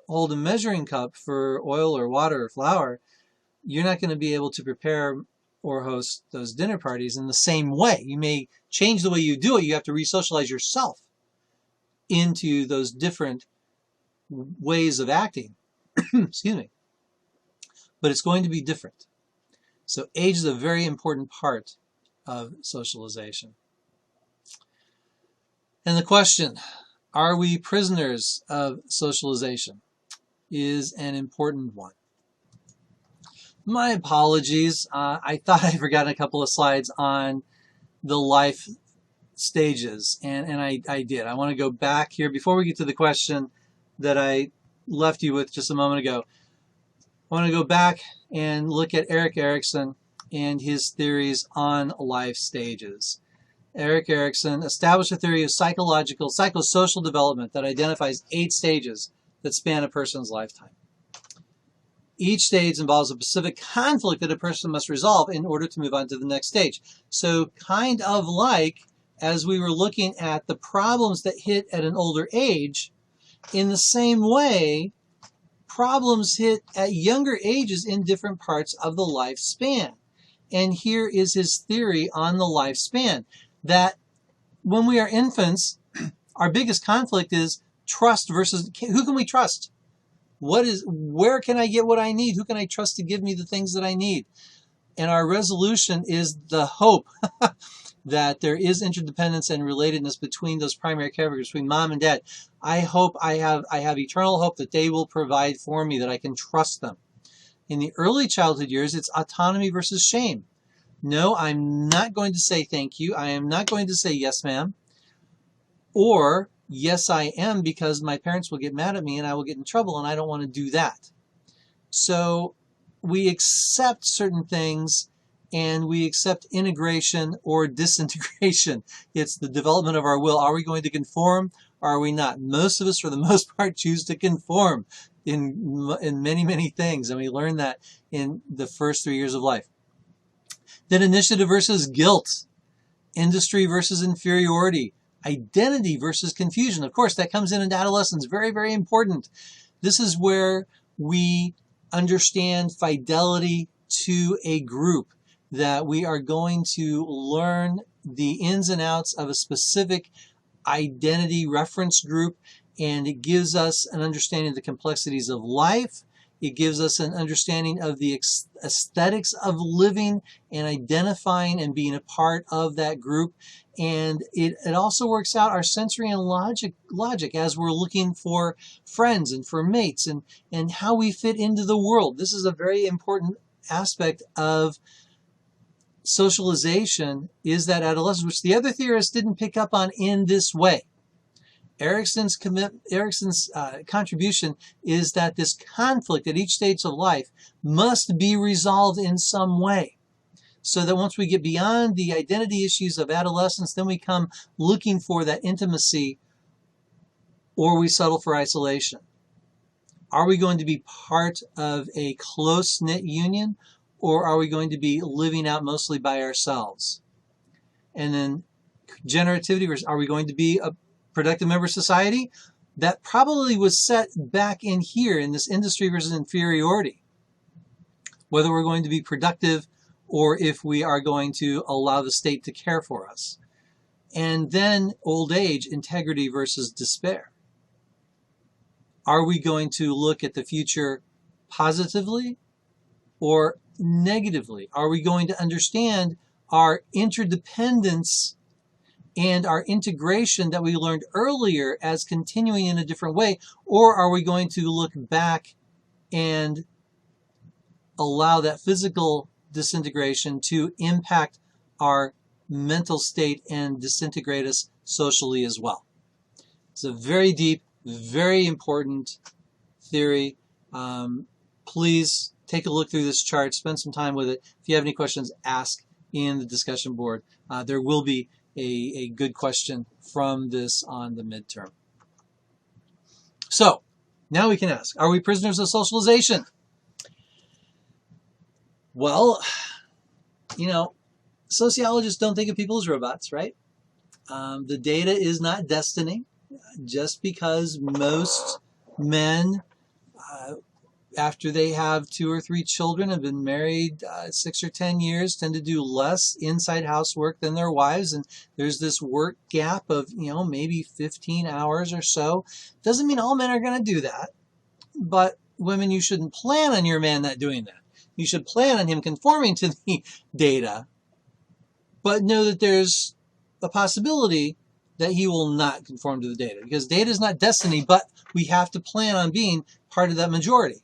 Speaker 1: hold a measuring cup for oil or water or flour, you're not going to be able to prepare or host those dinner parties in the same way. You may change the way you do it. You have to re-socialize yourself into those different ways of acting. Excuse me. But it's going to be different. So age is a very important part of socialization. And the question, are we prisoners of socialization, is an important one. My apologies. I thought I forgot a couple of slides on the life stages, and I did. I want to go back here before we get to the question that I left you with just a moment ago. I want to go back and look at Erik Erikson and his theories on life stages. Erik Erikson established a theory of psychosocial development that identifies 8 stages that span a person's lifetime. Each stage involves a specific conflict that a person must resolve in order to move on to the next stage. So kind of like as we were looking at the problems that hit at an older age, in the same way, problems hit at younger ages in different parts of the lifespan. And here is his theory on the lifespan, that when we are infants, our biggest conflict is trust versus who can we trust? Where can I get what I need? Who can I trust to give me the things that I need? And our resolution is the hope that there is interdependence and relatedness between those primary caregivers, between mom and dad. I hope I have eternal hope that they will provide for me, that I can trust them. In the early childhood years, it's autonomy versus shame. No, I'm not going to say thank you. I am not going to say yes, ma'am. Or yes, I am, because my parents will get mad at me and I will get in trouble, and I don't want to do that. So we accept certain things, and we accept integration or disintegration. It's the development of our will. Are we going to conform or are we not? Most of us, for the most part, choose to conform in many, many things, and we learn that in the first 3 years of life. Then initiative versus guilt, industry versus inferiority, identity versus confusion. Of course, that comes in adolescence. Very, very important. This is where we understand fidelity to a group, that we are going to learn the ins and outs of a specific identity reference group, and it gives us an understanding of the complexities of life. It gives us an understanding of the aesthetics of living and identifying and being a part of that group. And it also works out our sensory and logic as we're looking for friends and for mates and how we fit into the world. This is a very important aspect of socialization, is that adolescence, which the other theorists didn't pick up on in this way. Erikson's contribution is that this conflict at each stage of life must be resolved in some way. So that once we get beyond the identity issues of adolescence, then we come looking for that intimacy, or we settle for isolation. Are we going to be part of a close-knit union, or are we going to be living out mostly by ourselves? And then generativity, are we going to be a productive member of society? That probably was set back in here in this industry versus inferiority. Whether we're going to be productive or if we are going to allow the state to care for us. And then old age, integrity versus despair. Are we going to look at the future positively or negatively? Are we going to understand our interdependence and our integration that we learned earlier as continuing in a different way? Or are we going to look back and allow that physical disintegration to impact our mental state and disintegrate us socially as well? It's a very deep, very important theory. Please take a look through this chart, spend some time with it. If you have any questions, ask in the discussion board. There will be a good question from this on the midterm. So, now we can ask, are we prisoners of socialization? Well, sociologists don't think of people as robots, right? The data is not destiny. Just because most men, after they have 2 or 3 children, have been married 6 or 10 years, tend to do less inside housework than their wives, and there's this work gap of maybe 15 hours or so. Doesn't mean all men are going to do that, but women, you shouldn't plan on your man not doing that. You should plan on him conforming to the data, but know that there's a possibility that he will not conform to the data, because data is not destiny, but we have to plan on being part of that majority,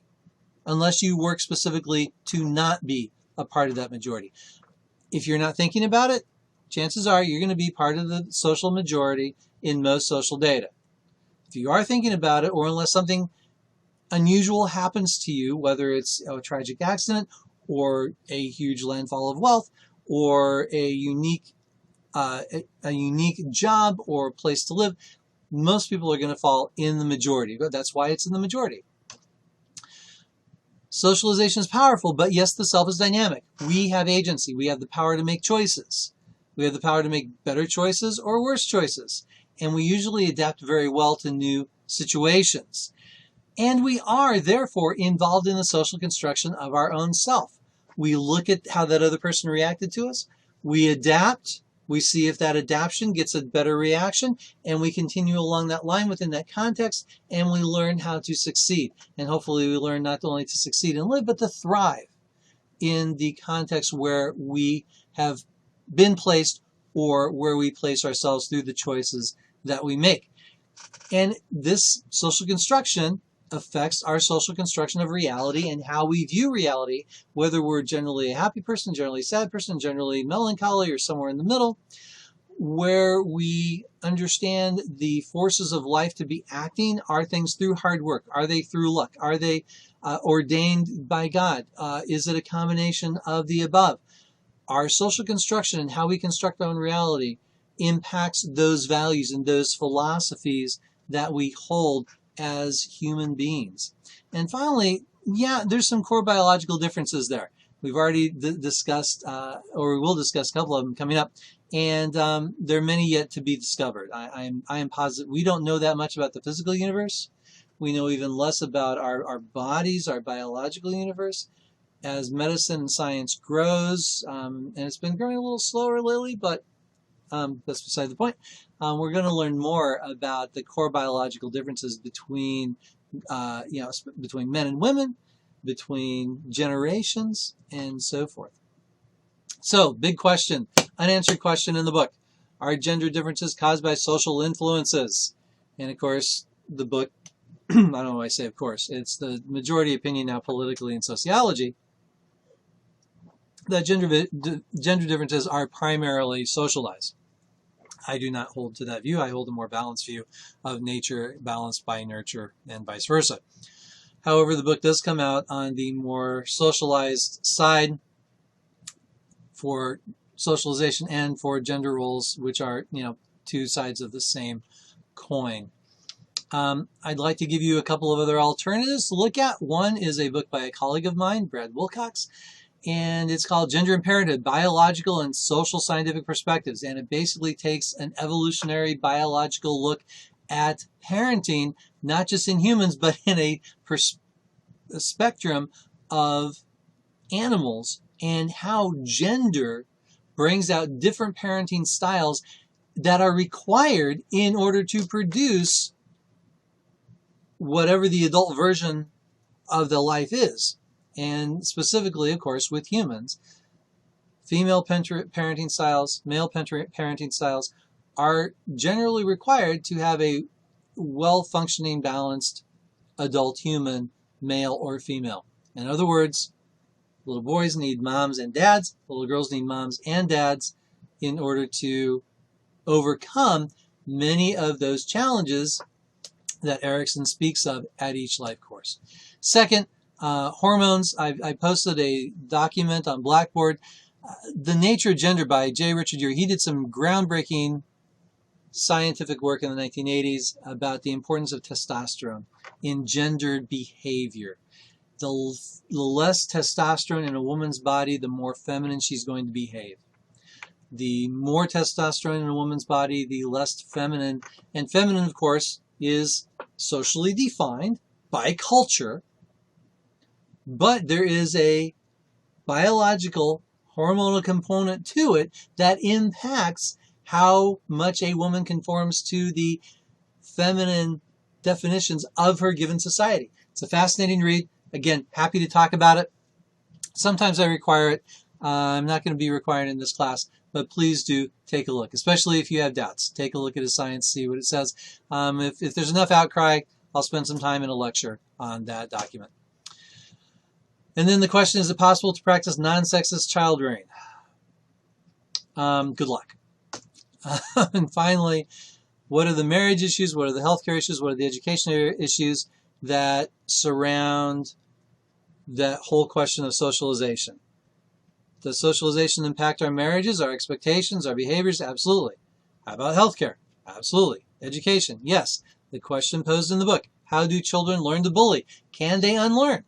Speaker 1: unless you work specifically to not be a part of that majority. If you're not thinking about it, chances are you're going to be part of the social majority in most social data. If you are thinking about it, or unless something unusual happens to you, whether it's a tragic accident or a huge landfall of wealth or a unique job or place to live, most people are going to fall in the majority. But that's why it's in the majority. Socialization is powerful, but yes, the self is dynamic. We have agency. We have the power to make choices. We have the power to make better choices or worse choices. And we usually adapt very well to new situations. And we are, therefore, involved in the social construction of our own self. We look at how that other person reacted to us. We adapt. We see if that adaptation gets a better reaction, and we continue along that line within that context, and we learn how to succeed. And hopefully we learn not only to succeed and live, but to thrive in the context where we have been placed or where we place ourselves through the choices that we make. And this social construction affects our social construction of reality and how we view reality, whether we're generally a happy person, generally a sad person, generally melancholy, or somewhere in the middle, where we understand the forces of life to be acting. Are things through hard work? Are they through luck? Are they ordained by God? Is it a combination of the above? Our social construction and how we construct our own reality impacts those values and those philosophies that we hold as human beings. And finally, yeah, there's some core biological differences there. We've already discussed, or we will discuss a couple of them coming up, and there are many yet to be discovered. I am positive we don't know that much about the physical universe. We know even less about our bodies, our biological universe. As medicine and science grows, and it's been growing a little slower lately, but that's beside the point. We're going to learn more about the core biological differences between, between men and women, between generations and so forth. So, big question, unanswered question in the book. Are gender differences caused by social influences? And of course, the book, I don't know why I say of course, it's the majority opinion now politically in sociology that gender differences are primarily socialized. I do not hold to that view. I hold a more balanced view of nature balanced by nurture and vice versa. However, the book does come out on the more socialized side for socialization and for gender roles, which are, two sides of the same coin. I'd like to give you a couple of other alternatives to look at. One is a book by a colleague of mine, Brad Wilcox, and it's called Gender and Parenthood, Biological and Social Scientific Perspectives. And it basically takes an evolutionary biological look at parenting, not just in humans, but in a spectrum of animals, and how gender brings out different parenting styles that are required in order to produce whatever the adult version of the life is. And specifically, of course, with humans, female parenting styles, male parenting styles are generally required to have a well-functioning, balanced adult human, male or female. In other words, little boys need moms and dads, little girls need moms and dads in order to overcome many of those challenges that Erickson speaks of at each life course. Second, hormones. I posted a document on Blackboard, The Nature of Gender by J. Richard Ure. He did some groundbreaking scientific work in the 1980s about the importance of testosterone in gendered behavior. The less testosterone in a woman's body, the more feminine she's going to behave. The more testosterone in a woman's body, the less feminine. And feminine, of course, is socially defined by culture. But there is a biological, hormonal component to it that impacts how much a woman conforms to the feminine definitions of her given society. It's a fascinating read. Again, happy to talk about it. Sometimes I require it. I'm not going to be required in this class, but please do take a look, especially if you have doubts. Take a look at his science, see what it says. If there's enough outcry, I'll spend some time in a lecture on that document. And then the question, is it possible to practice non-sexist child rearing? Good luck. And finally, what are the marriage issues? What are the healthcare issues? What are the educational issues that surround that whole question of socialization? Does socialization impact our marriages, our expectations, our behaviors? Absolutely. How about healthcare? Absolutely. Education? Yes. The question posed in the book, how do children learn to bully? Can they unlearn?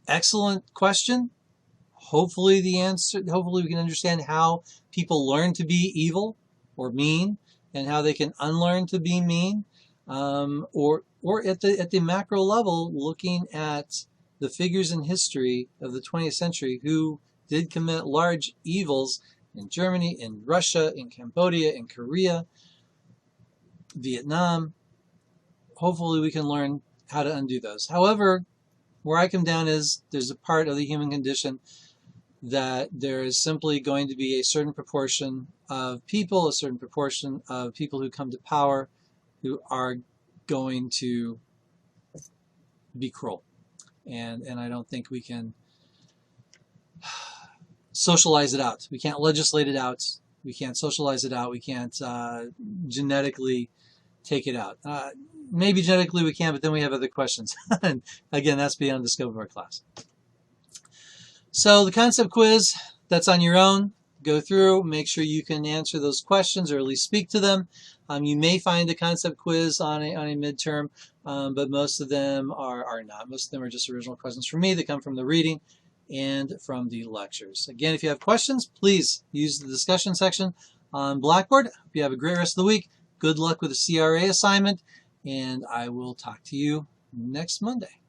Speaker 1: Excellent question. Hopefully we can understand how people learn to be evil or mean and how they can unlearn to be mean. Or at the macro level, looking at the figures in history of the 20th century who did commit large evils in Germany, in Russia, in Cambodia, in Korea, Vietnam. Hopefully we can learn how to undo those. However, where I come down is there's a part of the human condition that there is simply going to be a certain proportion of people, a certain proportion of people who come to power who are going to be cruel. And I don't think we can socialize it out. We can't legislate it out. We can't socialize it out. We can't genetically take it out. Maybe genetically we can, but then we have other questions. And again, that's beyond the scope of our class. So the concept quiz, that's on your own. Go through, make sure you can answer those questions or at least speak to them. You may find a concept quiz on a midterm, but most of them are not. Most of them are just original questions from me that come from the reading and from the lectures. Again, if you have questions, please use the discussion section on Blackboard. Hope you have a great rest of the week. Good luck with the CRA assignment, and I will talk to you next Monday.